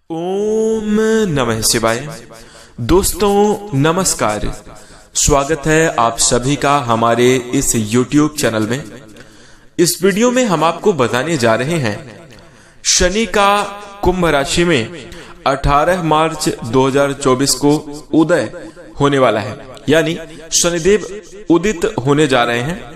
ओम नमः शिवाय। दोस्तों नमस्कार, स्वागत है आप सभी का हमारे इस YouTube चैनल में। इस वीडियो में हम आपको बताने जा रहे हैं शनि का कुंभ राशि में 18 मार्च 2024 को उदय होने वाला है, यानी शनिदेव उदित होने जा रहे हैं।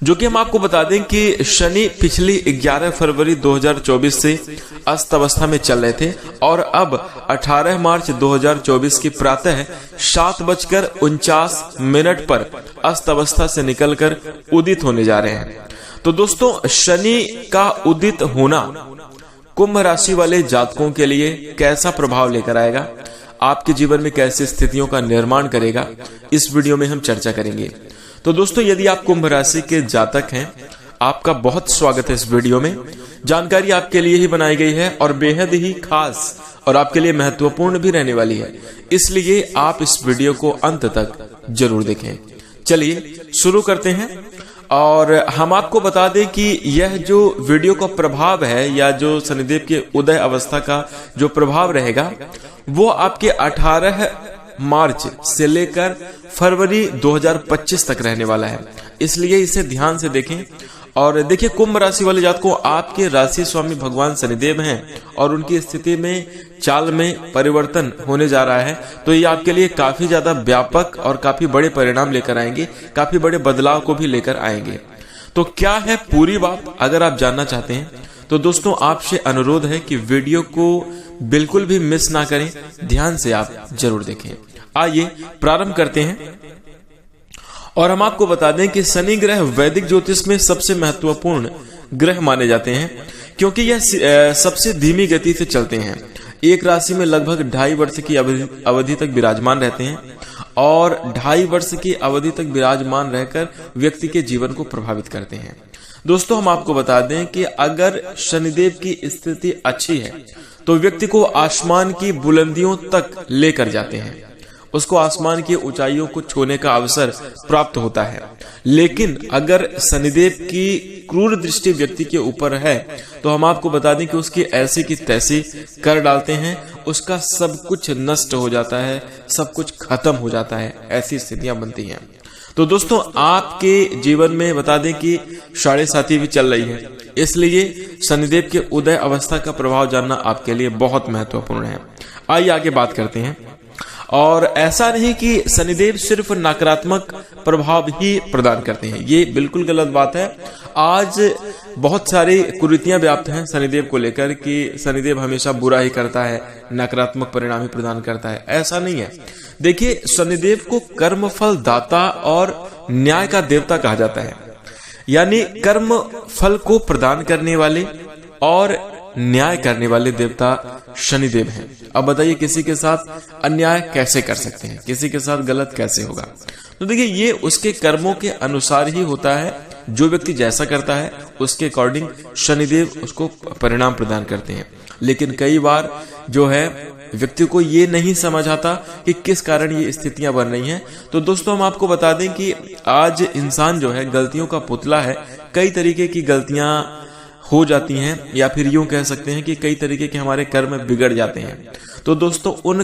जो कि हम आपको बता दें कि शनि पिछली 11 फरवरी 2024 से अस्त अवस्था में चल रहे थे और अब 18 मार्च 2024 की प्रातः 7:49 पर अस्त अवस्था से निकलकर उदित होने जा रहे हैं। तो दोस्तों, शनि का उदित होना कुंभ राशि वाले जातकों के लिए कैसा प्रभाव लेकर आएगा, आपके जीवन में कैसी स्थितियों का निर्माण करेगा, इस वीडियो में हम चर्चा करेंगे। तो दोस्तों, यदि आप कुंभ राशि के जातक हैं, आपका बहुत स्वागत है इस वीडियो में। जानकारी आपके लिए ही बनाई गई है और बेहद ही खास और आपके लिए महत्वपूर्ण भी रहने वाली है, इसलिए आप इस वीडियो को अंत तक जरूर देखें। चलिए शुरू करते हैं और हम आपको बता दें कि यह जो वीडियो का प्रभाव है या जो शनिदेव के उदय अवस्था का जो प्रभाव रहेगा वो आपके 18 मार्च से लेकर फरवरी 2025 तक रहने वाला है, इसलिए इसे ध्यान से देखें। और देखिए, कुंभ राशि वाले जातकों, आपके राशि स्वामी भगवान शनिदेव हैं और उनकी स्थिति में चाल में परिवर्तन होने जा रहा है, तो ये आपके लिए काफी ज्यादा व्यापक और काफी बड़े परिणाम लेकर आएंगे, काफी बड़े बदलाव को भी लेकर आएंगे। तो क्या है पूरी बात, अगर आप जानना चाहते हैं तो दोस्तों आपसे अनुरोध है कि वीडियो को बिल्कुल भी मिस ना करें, ध्यान से आप जरूर देखें। आइए प्रारंभ करते हैं और हम आपको बता दें कि शनि ग्रह वैदिक ज्योतिष में सबसे महत्वपूर्ण ग्रह माने जाते हैं, क्योंकि यह सबसे धीमी गति से चलते हैं। एक राशि में लगभग 2.5 वर्ष की अवधि तक विराजमान रहते हैं और 2.5 वर्ष की अवधि तक विराजमान रहकर व्यक्ति के जीवन को प्रभावित करते हैं। दोस्तों, हम आपको बता दें कि अगर शनिदेव की स्थिति अच्छी है तो व्यक्ति को आसमान की बुलंदियों तक लेकर जाते हैं, उसको आसमान की ऊंचाइयों को छूने का अवसर प्राप्त होता है। लेकिन अगर शनिदेव की क्रूर दृष्टि व्यक्ति के ऊपर है तो हम आपको बता दें कि उसकी ऐसी की तैसी कर डालते हैं, उसका सब कुछ नष्ट हो जाता है, सब कुछ खत्म हो जाता है, ऐसी स्थितियां बनती हैं। तो दोस्तों, आपके जीवन में बता दें कि 7.5 भी चल रही है, इसलिए शनिदेव के उदय अवस्था का प्रभाव जानना आपके लिए बहुत महत्वपूर्ण है। आइए आगे बात करते हैं। और ऐसा नहीं कि शनिदेव सिर्फ नकारात्मक प्रभाव ही प्रदान करते हैं, ये बिल्कुल गलत बात है। आज बहुत सारी कुरीतियां व्याप्त हैं शनिदेव को लेकर कि शनिदेव हमेशा बुरा ही करता है, नकारात्मक परिणाम ही प्रदान करता है, ऐसा नहीं है। देखिए, शनिदेव को कर्म फल दाता और न्याय का देवता कहा जाता है, यानी कर्म फल को प्रदान करने वाले और न्याय करने वाले देवता शनिदेव हैं। अब बताइए, किसी के साथ अन्याय कैसे कर सकते हैं, किसी के साथ गलत कैसे होगा? तो देखिए, ये उसके कर्मों के अनुसार ही होता है। जो व्यक्ति जैसा करता है उसके अकॉर्डिंग शनिदेव उसको परिणाम प्रदान करते हैं। लेकिन कई बार जो है व्यक्ति को ये नहीं समझ आता कि किस कारण ये स्थितियां बन रही हैं। तो दोस्तों, हम आपको बता दें कि आज इंसान जो है गलतियों का पुतला है। कई तरीके की गलतियां हो जाती हैं, या फिर यूं कह सकते हैं कि कई तरीके के हमारे कर्म बिगड़ जाते हैं। तो दोस्तों, उन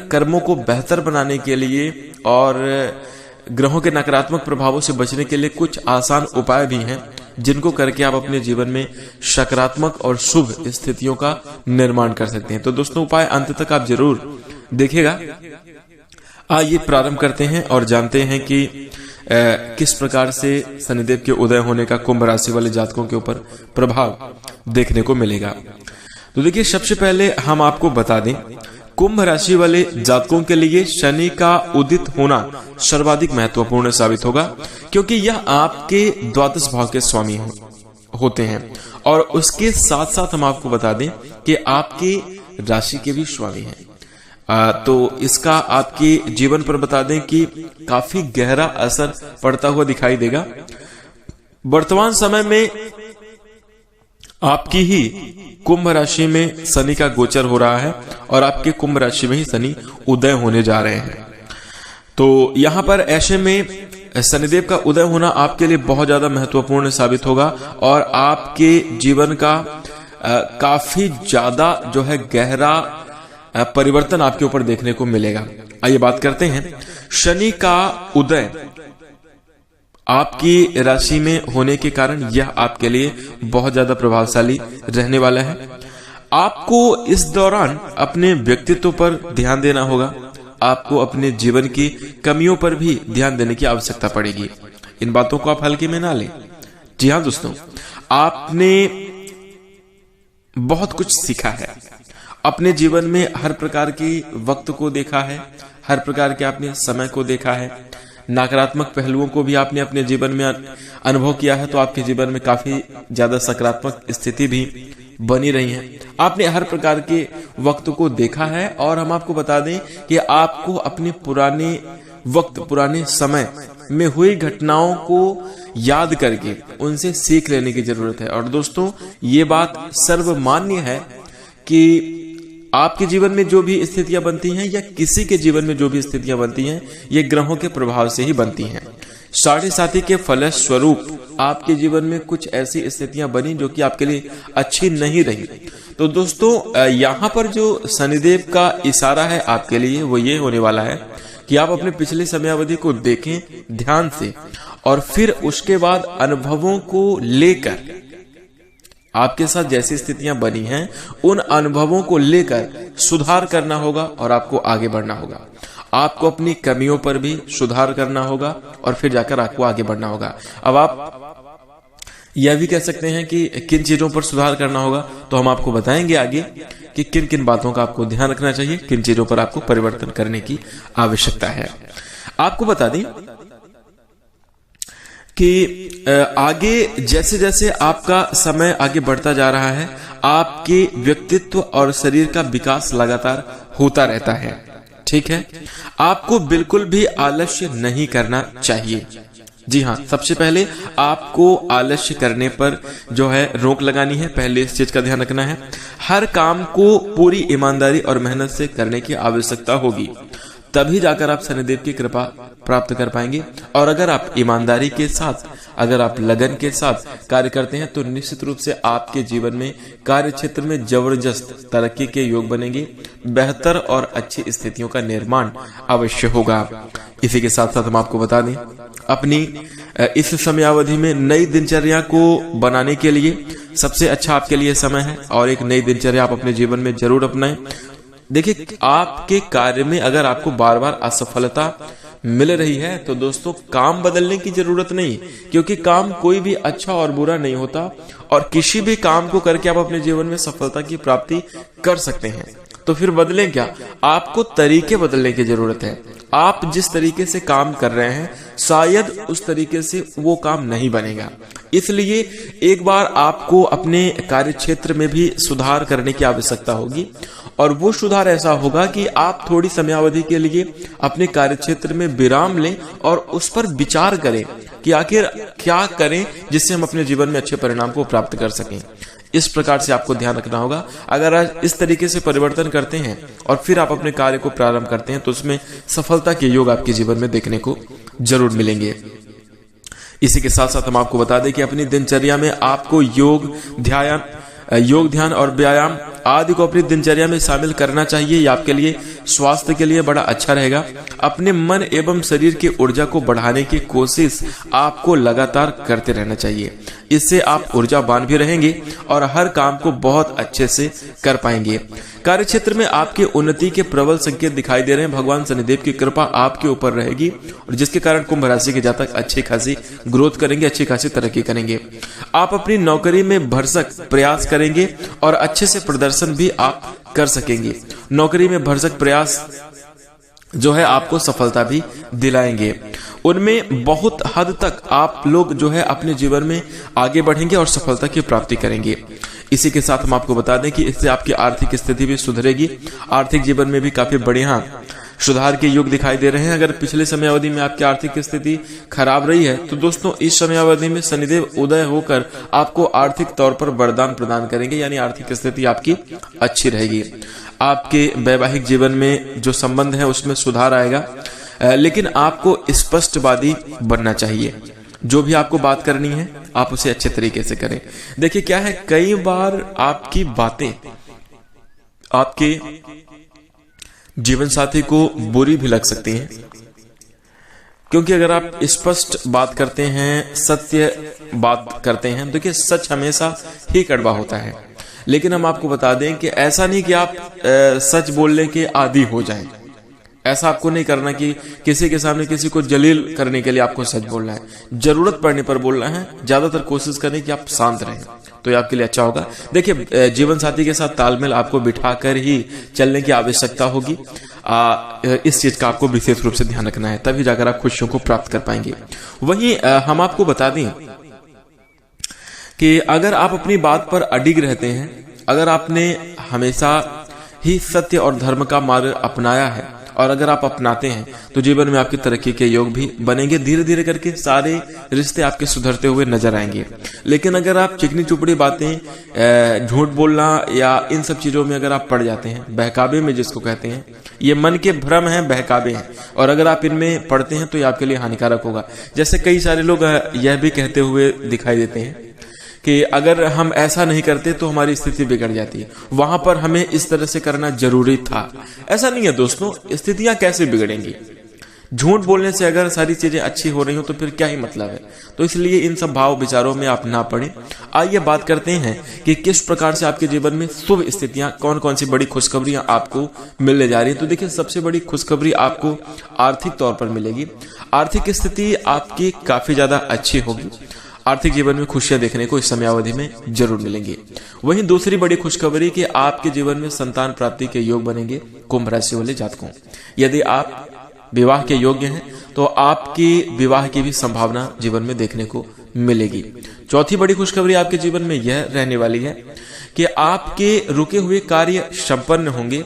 कर्मों को बेहतर बनाने के लिए और ग्रहों के नकारात्मक प्रभावों से बचने के लिए कुछ आसान उपाय भी हैं, जिनको करके आप अपने जीवन में सकारात्मक और शुभ स्थितियों का निर्माण कर सकते हैं। तो दोस्तों, उपाय अंत तक आप जरूर देखिएगा। आइए प्रारंभ करते हैं और जानते हैं कि किस प्रकार से शनिदेव के उदय होने का कुंभ राशि वाले जातकों के ऊपर प्रभाव देखने को मिलेगा। तो देखिए, सबसे पहले हम आपको बता दें, कुंभ राशि वाले जातकों के लिए शनि का उदित होना सर्वाधिक महत्वपूर्ण साबित होगा, क्योंकि यह आपके द्वादश भाव के स्वामी होते हैं और उसके साथ साथ हम आपको बता दें कि आपके राशि के भी स्वामी हैं। तो इसका आपके जीवन पर बता दें कि काफी गहरा असर पड़ता हुआ दिखाई देगा। वर्तमान समय में आपकी ही कुंभ राशि में शनि का गोचर हो रहा है और आपके कुंभ राशि में ही शनि उदय होने जा रहे हैं। तो यहाँ पर ऐसे में शनिदेव का उदय होना आपके लिए बहुत ज्यादा महत्वपूर्ण साबित होगा और आपके जीवन का काफी ज्यादा जो है गहरा परिवर्तन आपके ऊपर देखने को मिलेगा। आइए बात करते हैं शनि का उदय आपकी राशि में होने के कारण यह आपके लिए बहुत ज्यादा प्रभावशाली रहने वाला है। आपको इस दौरान अपने व्यक्तित्व पर ध्यान देना होगा। आपको अपने जीवन की कमियों पर भी ध्यान देने की आवश्यकता पड़ेगी। इन बातों को आप हल्के में ना लें। जी हाँ दोस्तों, आपने बहुत कुछ सीखा है अपने जीवन में, हर प्रकार की वक्त को देखा है, हर प्रकार के आपने समय को देखा है, नकारात्मक पहलुओं को भी आपने अपने जीवन में अनुभव किया है, तो आपके जीवन में काफी ज्यादा सकारात्मक स्थिति भी बनी रही है। आपने हर प्रकार के वक्त को देखा है और हम आपको बता दें कि आपको अपने पुराने वक्त, पुराने समय में हुई घटनाओं को याद करके उनसे सीख लेने की जरूरत है। और दोस्तों, ये बात सर्वमान्य है कि आपके जीवन में जो भी स्थितियां बनती हैं या किसी के जीवन में जो भी स्थितियां बनती हैं, ये ग्रहों के प्रभाव से ही बनती हैं। 7.5 के फलस्वरूप आपके जीवन में कुछ ऐसी स्थितियां बनी जो कि आपके लिए अच्छी नहीं रही। तो दोस्तों, यहाँ पर जो शनिदेव का इशारा है आपके लिए वो ये होने वाला है कि आप अपने पिछले समयावधि को देखें ध्यान से और फिर उसके बाद अनुभवों को लेकर, आपके साथ जैसी स्थितियां बनी हैं उन अनुभवों को लेकर सुधार करना होगा और आपको आगे बढ़ना होगा। आपको अपनी कमियों पर भी सुधार करना होगा और फिर जाकर आपको आगे बढ़ना होगा। अब आप यह भी कह सकते हैं कि किन चीजों पर सुधार करना होगा, तो हम आपको बताएंगे आगे कि किन किन बातों का आपको ध्यान रखना चाहिए, किन चीजों पर आपको परिवर्तन करने की आवश्यकता है। आपको बता दें कि आगे जैसे जैसे आपका समय आगे बढ़ता जा रहा है, आपके व्यक्तित्व और शरीर का विकास लगातार होता रहता है। ठीक है, आपको बिल्कुल भी आलस्य नहीं करना चाहिए। जी हाँ, सबसे पहले आपको आलस्य करने पर जो है रोक लगानी है। पहले इस चीज का ध्यान रखना है। हर काम को पूरी ईमानदारी और मेहनत से करने की आवश्यकता होगी, तभी जाकर आप शनिदेव की कृपा प्राप्त कर पाएंगे। और अगर आप ईमानदारी के साथ, अगर आप लगन के साथ कार्य करते हैं तो निश्चित रूप से आपके जीवन में कार्य क्षेत्र में जबरदस्त तरक्की के योग बनेंगे। बेहतर और अच्छी स्थितियों का निर्माण अवश्य होगा। इसी के साथ साथ हम आपको बता दें, अपनी इस समयावधि में नई दिनचर्या को बनाने के लिए सबसे अच्छा आपके लिए समय है और एक नई दिनचर्या आप अपने जीवन में जरूर अपनाएं। देखिए, आपके कार्य में अगर आपको बार बार असफलता मिल रही है तो दोस्तों काम बदलने की जरूरत नहीं, क्योंकि काम कोई भी अच्छा और बुरा नहीं होता और किसी भी काम को करके आप अपने जीवन में सफलता की प्राप्ति कर सकते हैं। तो फिर बदलें क्या? आपको तरीके बदलने की जरूरत है। आप जिस तरीके से काम कर रहे हैं शायद उस तरीके से वो काम नहीं बनेगा। इसलिए एक बार आपको अपने कार्य क्षेत्र में भी सुधार करने की आवश्यकता होगी और वो सुधार ऐसा होगा कि आप थोड़ी समयावधि के लिए अपने कार्य क्षेत्र में विराम लें और उस पर विचार करें कि आखिर क्या करें जिससे हम अपने जीवन में अच्छे परिणाम को प्राप्त कर सकें। इस प्रकार से आपको ध्यान रखना होगा। अगर आप इस तरीके से परिवर्तन करते हैं और फिर आप अपने कार्य को प्रारंभ करते हैं तो उसमें सफलता के योग आपके जीवन में देखने को जरूर मिलेंगे। इसी के साथ साथ हम आपको बता दें कि अपनी दिनचर्या में आपको योग, ध्यान और व्यायाम आदि को अपनी दिनचर्या में शामिल करना चाहिए। ये आपके लिए स्वास्थ्य के लिए बड़ा अच्छा रहेगा। अपने मन एवं शरीर की ऊर्जा को बढ़ाने की कोशिश आपको लगातार करते रहना चाहिए। इससे आप ऊर्जावान भी रहेंगे और हर काम को बहुत अच्छे से कर पाएंगे। कार्य क्षेत्र में आपकी उन्नति के प्रबल संकेत दिखाई दे रहे हैं। भगवान शनिदेव की कृपा आपके ऊपर रहेगी और जिसके कारण कुंभ राशि के जातक अच्छी खासी ग्रोथ करेंगे, अच्छी खासी तरक्की करेंगे। आप अपनी नौकरी में भरसक प्रयास करेंगे और अच्छे से प्रदर्शन भी आप कर सकेंगे। नौकरी में भरसक प्रयास जो है आपको सफलता भी दिलाएंगे। उनमें बहुत हद तक आप लोग जो है अपने जीवन में आगे बढ़ेंगे और सफलता की प्राप्ति करेंगे। इसी के साथ हम आपको बता दें कि इससे आपकी आर्थिक स्थिति भी सुधरेगी। आर्थिक जीवन में भी काफी बढ़िया सुधार के योग दिखाई दे रहे हैं। अगर पिछले समयावधि में आपकी आर्थिक स्थिति खराब रही है तो दोस्तों इस समयावधि में शनिदेव उदय होकर आपको आर्थिक तौर पर वरदान प्रदान करेंगे, यानी आर्थिक स्थिति आपकी अच्छी रहेगी। आपके वैवाहिक जीवन में जो संबंध है उसमें सुधार आएगा, लेकिन आपको स्पष्टवादी बनना चाहिए। जो भी आपको बात करनी है आप उसे अच्छे तरीके से करें। देखिए क्या है, कई बार आपकी बातें आपके जीवन साथी को बुरी भी लग सकती हैं, क्योंकि अगर आप स्पष्ट बात करते हैं, सत्य बात करते हैं, देखिए सच हमेशा ही कड़वा होता है। लेकिन हम आपको बता दें कि ऐसा नहीं कि आप सच बोलने के आदी हो जाएं। ऐसा आपको नहीं करना कि किसी के सामने किसी को जलील करने के लिए आपको सच बोलना है। जरूरत पड़ने पर बोलना है। ज्यादातर कोशिश करें कि आप शांत रहें, तो ये आपके लिए अच्छा होगा। देखिए जीवन साथी के साथ तालमेल आपको बिठाकर ही चलने की आवश्यकता होगी। इस चीज का आपको विशेष रूप से ध्यान रखना है, तभी जाकर आप खुशियों को प्राप्त कर पाएंगे। वहीं हम आपको बता दें कि अगर आप अपनी बात पर अडिग रहते हैं, अगर आपने हमेशा ही सत्य और धर्म का मार्ग अपनाया है और अगर आप अपनाते हैं तो जीवन में आपकी तरक्की के योग भी बनेंगे। धीरे धीरे करके सारे रिश्ते आपके सुधरते हुए नजर आएंगे। लेकिन अगर आप चिकनी चुपड़ी बातें, झूठ बोलना या इन सब चीजों में अगर आप पड़ जाते हैं, बहकावे में जिसको कहते हैं, ये मन के भ्रम हैं, बहकावे हैं, और अगर आप इनमें पड़ते हैं तो ये आपके लिए हानिकारक होगा। जैसे कई सारे लोग यह भी कहते हुए दिखाई देते हैं कि अगर हम ऐसा नहीं करते तो हमारी स्थिति बिगड़ जाती है, वहां पर हमें इस तरह से करना जरूरी था। ऐसा नहीं है दोस्तों, स्थितियां कैसे बिगड़ेंगी? झूठ बोलने से अगर सारी चीजें अच्छी हो रही हो तो फिर क्या ही मतलब है। तो इसलिए इन सब भाव विचारों में आप ना पड़े। आइए बात करते हैं कि किस प्रकार से आपके जीवन में शुभ स्थितियां, कौन कौन सी बड़ी खुशखबरियां आपको मिलने जा रही है। तो देखिए सबसे बड़ी खुशखबरी आपको आर्थिक तौर पर मिलेगी। आर्थिक स्थिति आपकी काफी ज्यादा अच्छी होगी। आर्थिक जीवन में खुशियां देखने को इस समयावधि में जरूर मिलेंगी। वहीं दूसरी बड़ी खुशखबरी कि आपके जीवन में संतान प्राप्ति के योग बनेंगे कुंभ राशि वाले जातकों। यदि आप विवाह के योग्य हैं तो आपकी विवाह की भी संभावना जीवन में देखने को मिलेगी। चौथी बड़ी खुशखबरी आपके जीवन में यह रहने वाली है कि आपके रुके हुए कार्य संपन्न होंगे।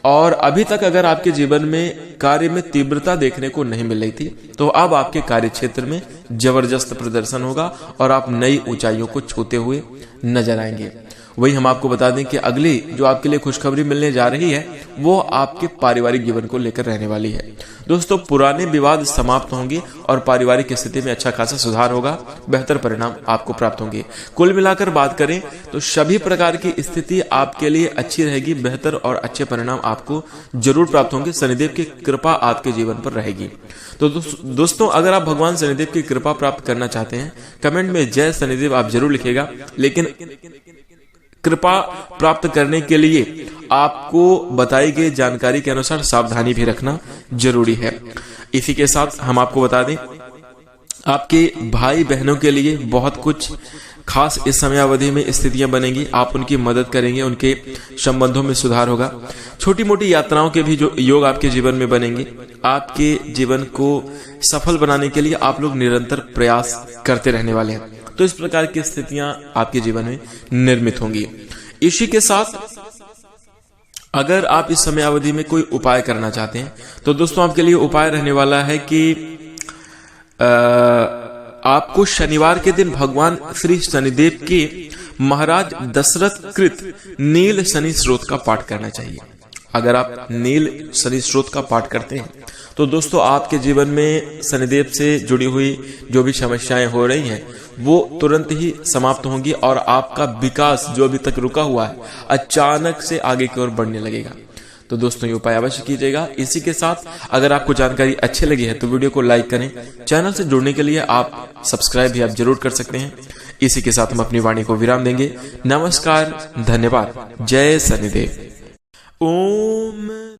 और अभी तक अगर आपके जीवन में कार्य में तीव्रता देखने को नहीं मिल रही थी तो अब आपके कार्य क्षेत्र में जबरदस्त प्रदर्शन होगा और आप नई ऊंचाइयों को छूते हुए नजर आएंगे। वही हम आपको बता दें कि अगली जो आपके लिए खुशखबरी मिलने जा रही है वो आपके पारिवारिक जीवन को लेकर रहने वाली है। दोस्तों पुराने विवाद समाप्त होंगे और पारिवारिक स्थिति में अच्छा खासा सुधार होगा, बेहतर परिणाम आपको प्राप्त होंगे। कुल मिलाकर बात करें तो सभी प्रकार की स्थिति आपके लिए अच्छी रहेगी, बेहतर और अच्छे परिणाम आपको जरूर प्राप्त होंगे। शनिदेव की कृपा आपके जीवन पर रहेगी। तो दोस्तों अगर आप भगवान शनिदेव की कृपा प्राप्त करना चाहते हैं, कमेंट में जय शनिदेव आप जरूर लिखिएगा। लेकिन कृपा प्राप्त करने के लिए आपको बताई गई जानकारी के अनुसार सावधानी भी रखना जरूरी है। इसी के साथ हम आपको बता दें आपके भाई बहनों के लिए बहुत कुछ खास इस समयावधि में स्थितियां बनेंगी। आप उनकी मदद करेंगे, उनके संबंधों में सुधार होगा। छोटी मोटी यात्राओं के भी जो योग आपके जीवन में बनेंगे। आपके जीवन को सफल बनाने के लिए आप लोग निरंतर प्रयास करते रहने वाले हैं। तो इस प्रकार की स्थितियां आपके जीवन में निर्मित होंगी। इसी के साथ अगर आप इस समयावधि में कोई उपाय करना चाहते हैं तो दोस्तों आपके लिए उपाय रहने वाला है कि आपको शनिवार के दिन भगवान श्री शनिदेव के महाराज दशरथ कृत नील शनि स्रोत का पाठ करना चाहिए। अगर आप नील शनि स्रोत का पाठ करते हैं तो दोस्तों आपके जीवन में शनिदेव से जुड़ी हुई जो भी समस्याएं हो रही हैं वो तुरंत ही समाप्त होंगी और आपका विकास जो अभी तक रुका हुआ है अचानक से आगे की ओर बढ़ने लगेगा। तो दोस्तों ये उपाय अवश्य कीजिएगा। इसी के साथ अगर आपको जानकारी अच्छी लगी है तो वीडियो को लाइक करें। चैनल से जुड़ने के लिए आप सब्सक्राइब भी आप जरूर कर सकते हैं। इसी के साथ हम अपनी वाणी को विराम देंगे। नमस्कार, धन्यवाद, जय शनिदेव। ओम